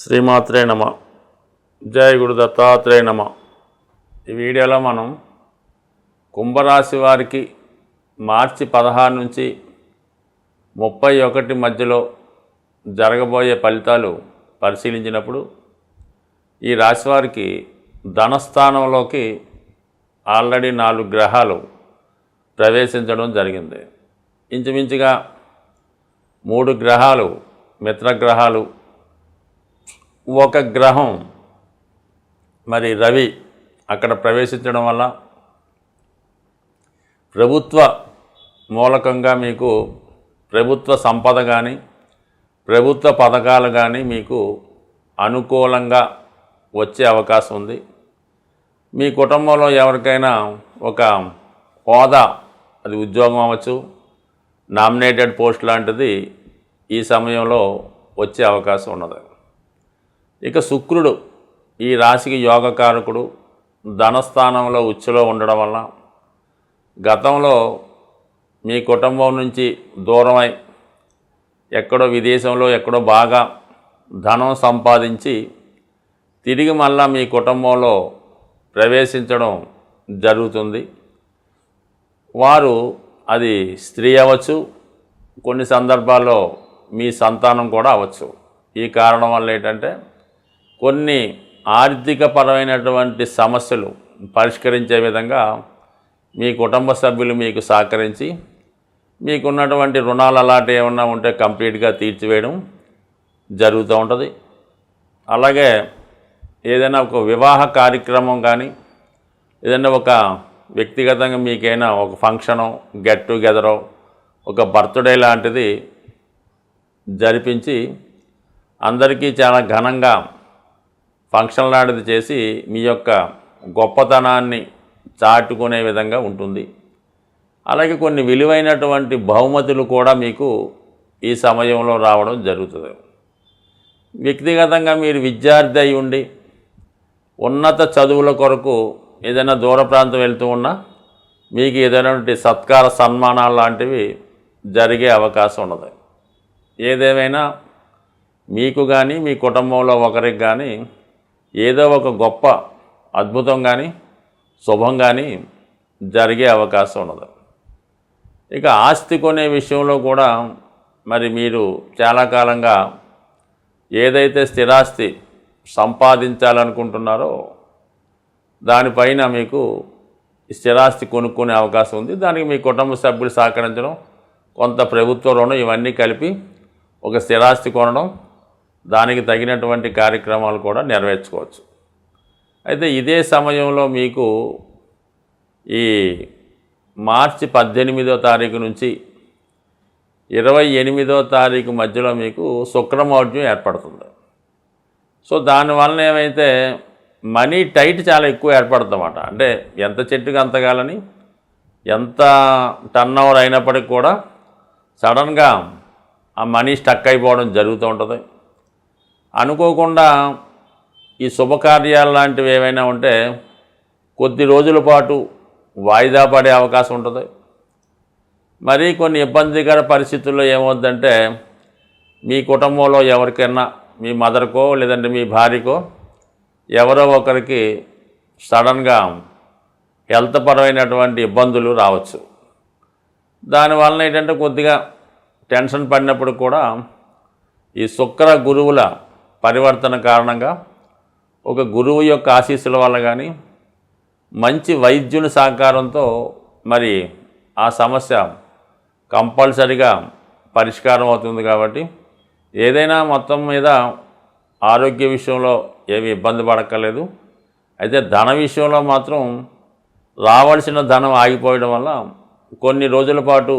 శ్రీమాత్రే నమ. జయ గురు దత్తాత్రేయ నమ. ఈ వీడియోలో మనం కుంభరాశి వారికి మార్చి 16 నుంచి 31 మధ్యలో జరగబోయే ఫలితాలు పరిశీలించినప్పుడు ఈ రాశి వారికి ధనస్థానంలోకి ఆల్రెడీ 4 గ్రహాలు ప్రవేశించడం జరిగింది. ఇంచుమించుగా 3 గ్రహాలు మిత్రగ్రహాలు, ఒక గ్రహం మరి రవి అక్కడ ప్రవేశించడం వల్ల ప్రభుత్వ మూలకంగా మీకు ప్రభుత్వ సంపద కానీ ప్రభుత్వ పథకాలు కానీ మీకు అనుకూలంగా వచ్చే అవకాశం ఉంది. మీ కుటుంబంలో ఎవరికైనా ఒక హోదా, అది ఉద్యోగం అవ్వచ్చు, నామినేటెడ్ పోస్ట్ లాంటిది ఈ సమయంలో వచ్చే అవకాశం ఉన్నది. ఇక శుక్రుడు ఈ రాశికి యోగకారకుడు, ధనస్థానంలో ఉచ్చులో ఉండడం వల్ల గతంలో మీ కుటుంబం నుంచి దూరమై ఎక్కడో విదేశంలో ఎక్కడో బాగా ధనం సంపాదించి తిరిగి మళ్ళా మీ కుటుంబంలో ప్రవేశించడం జరుగుతుంది. వారు అది స్త్రీ అవ్వచ్చు, కొన్ని సందర్భాల్లో మీ సంతానం కూడా అవ్వచ్చు. ఈ కారణం వల్ల ఏంటంటే కొన్ని ఆర్థికపరమైనటువంటి సమస్యలు పరిష్కరించే విధంగా మీ కుటుంబ సభ్యులు మీకు సహకరించి మీకున్నటువంటి రుణాలు అలాంటి ఏమన్నా ఉంటే కంప్లీట్గా తీర్చివేయడం జరుగుతూ ఉంటుంది. అలాగే ఏదైనా ఒక వివాహ కార్యక్రమం కానీ, ఏదైనా ఒక వ్యక్తిగతంగా మీకైనా ఒక ఫంక్షను, గెట్ టుగెదరో, ఒక బర్త్డే లాంటిది జరిపించి అందరికీ చాలా ఘనంగా ఫంక్షన్ లాంటిది చేసి మీ యొక్క గొప్పతనాన్ని చాటుకునే విధంగా ఉంటుంది. అలాగే కొన్ని విలువైనటువంటి బహుమతులు కూడా మీకు ఈ సమయంలో రావడం జరుగుతుంది. వ్యక్తిగతంగా మీరు విద్యార్థి అయి ఉండి ఉన్నత చదువుల కొరకు ఏదైనా దూర ప్రాంతం వెళ్తూ ఉన్నా మీకు ఏదైనా సత్కార సన్మానాలు లాంటివి జరిగే అవకాశం ఉన్నది. ఏదేమైనా మీకు కానీ మీ కుటుంబంలో ఒకరికి కానీ ఏదో ఒక గొప్ప అద్భుతం కానీ శుభం కానీ జరిగే అవకాశం ఉన్నది. ఇక ఆస్తి కొనే విషయంలో కూడా మరి మీరు చాలా కాలంగా ఏదైతే స్థిరాస్తి సంపాదించాలనుకుంటున్నారో దానిపైన మీకు స్థిరాస్తి కొనుక్కునే అవకాశం ఉంది. దానికి మీ కుటుంబ సభ్యులు సహకరించడం, కొంత ప్రభుత్వ రుణం, ఇవన్నీ కలిపి ఒక స్థిరాస్తి కొనడం, దానికి తగినటువంటి కార్యక్రమాలు కూడా నెరవేర్చుకోవచ్చు. అయితే ఇదే సమయంలో మీకు ఈ మార్చి 18వ తారీఖు నుంచి 28వ తారీఖు మధ్యలో మీకు శుక్రమౌఢ్యం ఏర్పడుతుంది. సో దానివల్ల ఏమైతే మనీ టైట్ చాలా ఎక్కువ ఏర్పడుతుందన్నమాట. అంటే ఎంత చెట్టుకు అంతగాలని, ఎంత టర్న్ ఓవర్ అయినప్పటికి కూడా సడన్గా ఆ మనీ స్టక్ అయిపోవడం జరుగుతూ ఉంటుంది. అనుకోకుండా ఈ శుభకార్యాలు లాంటివి ఏవైనా ఉంటే కొద్ది రోజుల పాటు వాయిదా పడే అవకాశం ఉంటుంది. మరి కొన్ని ఇబ్బందికర పరిస్థితుల్లో ఏమవుద్దంటే మీ కుటుంబంలో ఎవరికైనా, మీ మదర్కో లేదంటే మీ భార్యకో ఎవరో ఒకరికి సడన్గా హెల్త్ పరమైనటువంటి ఇబ్బందులు రావచ్చు. దానివల్ల ఏంటంటే కొద్దిగా టెన్షన్ పడినప్పుడు కూడా ఈ శుక్ర గురువుల పరివర్తన కారణంగా ఒక గురువు యొక్క ఆశీస్సుల వల్ల కానీ మంచి వైద్యుని సహకారంతో మరి ఆ సమస్య కంపల్సరిగా పరిష్కారం అవుతుంది. కాబట్టి ఏదైనా మొత్తం మీద ఆరోగ్య విషయంలో ఏమీ ఇబ్బంది పడక్కర్లేదు. అయితే ధన విషయంలో మాత్రం రావాల్సిన ధనం ఆగిపోయడం వల్ల కొన్ని రోజుల పాటు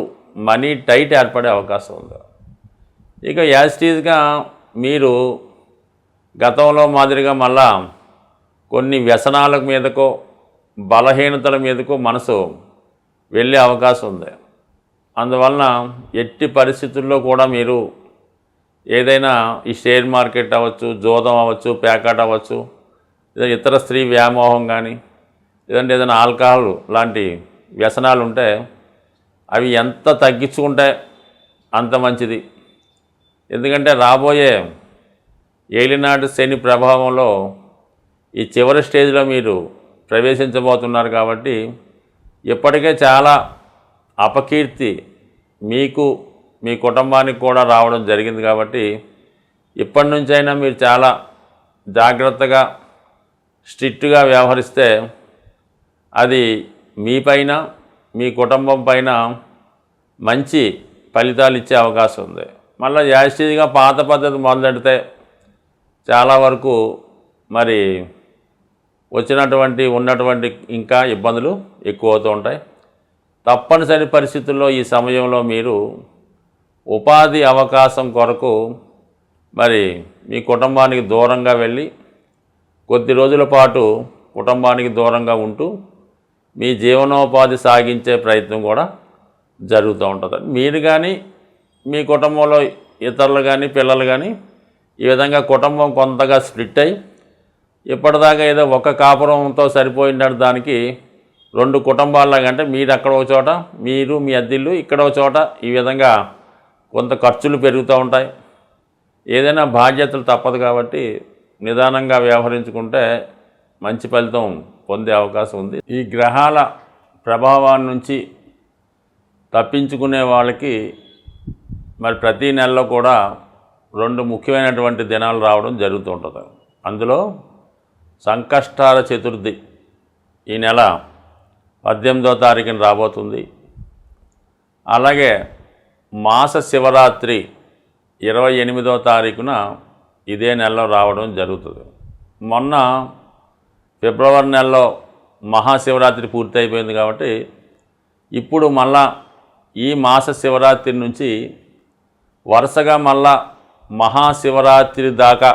మనీ టైట్ ఏర్పడే అవకాశం ఉంది. ఇక యాజిటీజ్గా మీరు గతంలో మాదిరిగా మళ్ళా కొన్ని వ్యసనాల మీదకో బలహీనతల మీదకో మనసు వెళ్ళే అవకాశం ఉంది. అందువలన ఎట్టి పరిస్థితుల్లో కూడా మీరు ఏదైనా ఈ షేర్ మార్కెట్ అవ్వచ్చు, జోదం అవ్వచ్చు, ప్యాకెట్ అవ్వచ్చు, లేదా ఇతర స్త్రీ వ్యామోహం కానీ, లేదంటే ఏదైనా ఆల్కహాల్ లాంటి వ్యసనాలు ఉంటే అవి ఎంత తగ్గించుకుంటే అంత మంచిది. ఎందుకంటే రాబోయే ఏలినాటి శని ప్రభావంలో ఈ చివరి స్టేజ్లో మీరు ప్రవేశించబోతున్నారు కాబట్టి ఇప్పటికే చాలా అపకీర్తి మీకు మీ కుటుంబానికి కూడా రావడం జరిగింది కాబట్టి ఇప్పటి నుంచైనా మీరు చాలా జాగ్రత్తగా స్ట్రిక్ట్గా వ్యవహరిస్తే అది మీపైన మీ కుటుంబం పైన మంచి ఫలితాలు ఇచ్చే అవకాశం ఉంది. మళ్ళీ యాస్టీజ్గా పాత పద్ధతి మొదలెడితే చాలా వరకు మరి ఉన్నటువంటి ఇంకా ఇబ్బందులు ఎక్కువ అవుతూ ఉంటాయి. తప్పనిసరి పరిస్థితుల్లో ఈ సమయంలో మీరు ఉపాధి అవకాశం కొరకు మరి మీ కుటుంబానికి దూరంగా వెళ్ళి కొద్ది రోజుల పాటు కుటుంబానికి దూరంగా ఉంటూ మీ జీవనోపాధి సాగించే ప్రయత్నం కూడా జరుగుతూ ఉంటుంది. మీరు కానీ మీ కుటుంబంలో ఇతరులు కానీ పిల్లలు కానీ ఈ విధంగా కుటుంబం కొంతగా స్ప్లిట్ అయ్యి ఇప్పటిదాకా ఏదో ఒక కాపురంతో సరిపోయిన దానికి 2 కుటుంబాల్లాగా, అంటే మీరు అక్కడ ఒక చోట, మీరు మీ అద్దిల్లు ఇక్కడ ఒక చోట, ఈ విధంగా కొంత ఖర్చులు పెరుగుతూ ఉంటాయి. ఏదైనా బాధ్యతలు తప్పదు కాబట్టి నిదానంగా వ్యవహరించుకుంటే మంచి ఫలితం పొందే అవకాశం ఉంది. ఈ గ్రహాల ప్రభావాన్ని నుంచి తప్పించుకునే వాళ్ళకి మరి ప్రతి నెలలో కూడా 2 ముఖ్యమైనటువంటి దినాలు రావడం జరుగుతూ ఉంటుంది. అందులో సంకష్టాల చతుర్థి ఈ నెల 18వ తారీఖున రాబోతుంది. అలాగే మాస శివరాత్రి 28వ తారీఖున ఇదే నెలలో రావడం జరుగుతుంది. మొన్న ఫిబ్రవరి నెలలో మహాశివరాత్రి పూర్తి అయిపోయింది కాబట్టి ఇప్పుడు మళ్ళా ఈ మాస శివరాత్రి నుంచి వరుసగా మళ్ళా మహాశివరాత్రి దాకా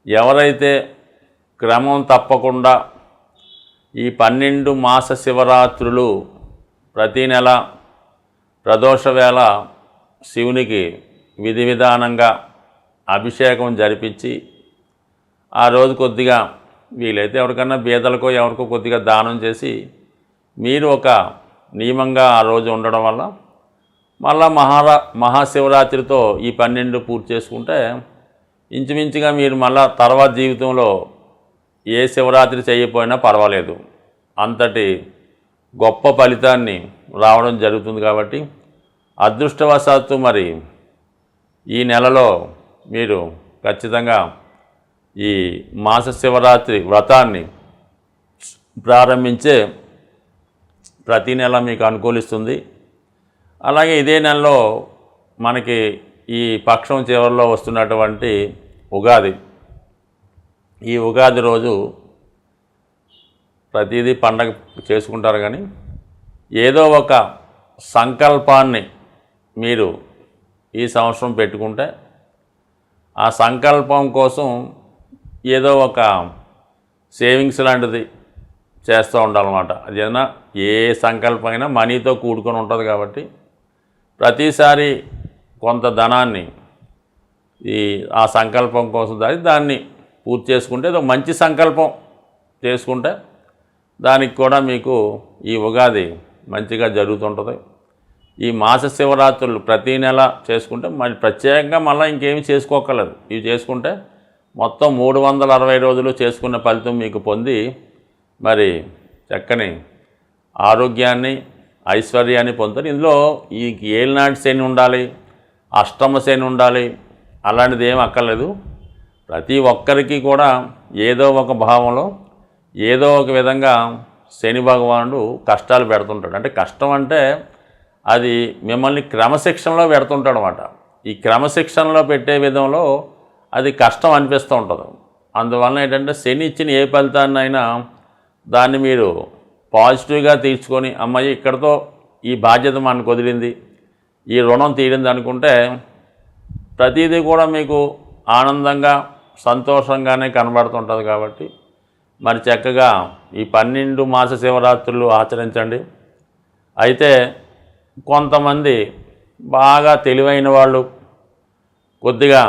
ఎవరైతే క్రమం తప్పకుండా ఈ 12 మాస శివరాత్రులు ప్రతీ నెల ప్రదోష వేళ శివునికి విధి విధానంగా అభిషేకం జరిపించి ఆ రోజు కొద్దిగా వీలైతే ఎవరికన్నా బీదలకో ఎవరికో కొద్దిగా దానం చేసి మీరు ఒక నియమంగా ఆ రోజు ఉండడం వల్ల మళ్ళా మహాశివరాత్రితో ఈ 12 పూర్తి చేసుకుంటే ఇంచుమించుగా మీరు మళ్ళా తర్వాత జీవితంలో ఏ శివరాత్రి చేయకపోయినా పర్వాలేదు, అంతటి గొప్ప ఫలితాన్ని రావడం జరుగుతుంది. కాబట్టి అదృష్టవశాత్తు మరి ఈ నెలలో మీరు ఖచ్చితంగా ఈ మాస శివరాత్రి వ్రతాన్ని ప్రారంభించే ప్రతి నెల మీకు అనుకూలిస్తుంది. అలాగే ఇదే నెలలో మనకి ఈ పక్షం చివరిలో వస్తున్నటువంటి ఉగాది, ఈ ఉగాది రోజు ప్రతిదీ పండగ చేసుకుంటారు కానీ ఏదో ఒక సంకల్పాన్ని మీరు ఈ సంవత్సరం పెట్టుకుంటే ఆ సంకల్పం కోసం ఏదో ఒక సేవింగ్స్ లాంటిది చేస్తూ ఉండాలన్నమాట. అదేనా ఏ సంకల్పం అయినా మనీతో కూడుకొని ఉంటుంది కాబట్టి ప్రతిసారి కొంత ధనాన్ని ఆ సంకల్పం కోసం దాన్ని పూర్తి చేసుకుంటే ఏదో మంచి సంకల్పం చేసుకుంటే దానికి కూడా మీకు ఈ ఉగాది మంచిగా జరుగుతుంటుంది. ఈ మాస శివరాత్రులు ప్రతీ నెల చేసుకుంటే మళ్ళీ ప్రత్యేకంగా మళ్ళీ ఇంకేమి చేసుకోకర్లేదు. ఇవి చేసుకుంటే మొత్తం 360 రోజులు చేసుకున్న ఫలితం మీకు పొంది మరి చక్కని ఆరోగ్యాన్ని ఐశ్వర్యాన్ని పొందుతారు. ఇందులో ఈ ఏలినాటి శని ఉండాలి, అష్టమ శని ఉండాలి, అలాంటిది ఏం అక్కర్లేదు. ప్రతి ఒక్కరికి కూడా ఏదో ఒక భావంలో ఏదో ఒక విధంగా శని భగవానుడు కష్టాలు పెడుతుంటాడు. అంటే కష్టం అంటే అది మిమ్మల్ని క్రమశిక్షణలో పెడుతుంటాడు అన్నమాట. ఈ క్రమశిక్షణలో పెట్టే విధంలో అది కష్టం అనిపిస్తూ ఉంటుంది. అందువలన ఏంటంటే శని ఇచ్చిన ఏ ఫలితాన్నైనా దాన్ని మీరు పాజిటివ్గా తీర్చుకొని అమ్మాయి ఇక్కడతో ఈ బాధ్యత మనకు వదిలింది, ఈ రుణం తీరింది అనుకుంటే ప్రతిదీ కూడా మీకు ఆనందంగా సంతోషంగానే కనబడుతుంటుంది. కాబట్టి మరి చక్కగా ఈ 12 మాస శివరాత్రులు ఆచరించండి. అయితే కొంతమంది బాగా తెలివైన వాళ్ళు, కొద్దిగా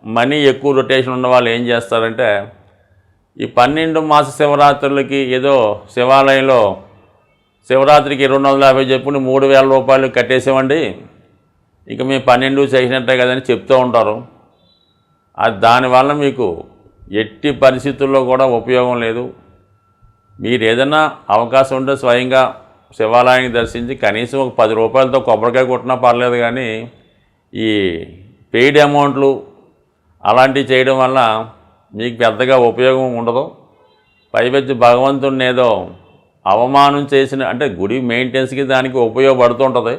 మనీ ఎక్కువ రొటేషన్ ఉన్న వాళ్ళు ఏం చేస్తారంటే ఈ 12 మాస శివరాత్రులకి ఏదో శివాలయంలో శివరాత్రికి 250 చెప్పుని 3000 రూపాయలు కట్టేసేవండి, ఇక మేము 12 చేసినట్టే కదని చెప్తూ ఉంటారు. అది దానివల్ల మీకు ఎట్టి పరిస్థితుల్లో కూడా ఉపయోగం లేదు. మీరు ఏదైనా అవకాశం ఉంటే స్వయంగా శివాలయాన్ని దర్శించి కనీసం ఒక 10 రూపాయలతో కొబ్బరికాయ కొట్టినా పర్లేదు, కానీ ఈ పెయిడ్ అమౌంట్లు అలాంటివి చేయడం వల్ల మీకు పెద్దగా ఉపయోగం ఉండదు. పైపెచ్చి భగవంతుడిని ఏదో అవమానం చేసిన అంటే గుడి మెయింటెనెన్స్కి దానికి ఉపయోగపడుతుంటుంది.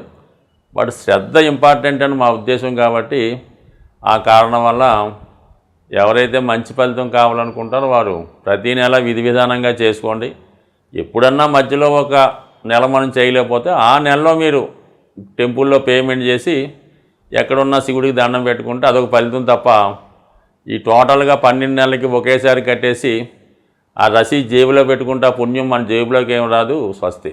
బట్ శ్రద్ధ ఇంపార్టెంట్ అని మా ఉద్దేశం. కాబట్టి ఆ కారణం వల్ల ఎవరైతే మంచి ఫలితం కావాలనుకుంటారో వారు ప్రతీ నెల విధి విధానంగా చేసుకోండి. ఎప్పుడన్నా మధ్యలో ఒక నెల మనం చేయలేకపోతే ఆ నెలలో మీరు టెంపుల్లో పేమెంట్ చేసి ఎక్కడున్న శివుడికి దండం పెట్టుకుంటే అదొక ఫలితం తప్ప ఈ టోటల్గా 12 నెలలకి ఒకేసారి కట్టేసి ఆ రసీదు జేబులో పెట్టుకుంటే ఆ పుణ్యం మన జేబులోకి ఏం రాదు. స్వస్తి.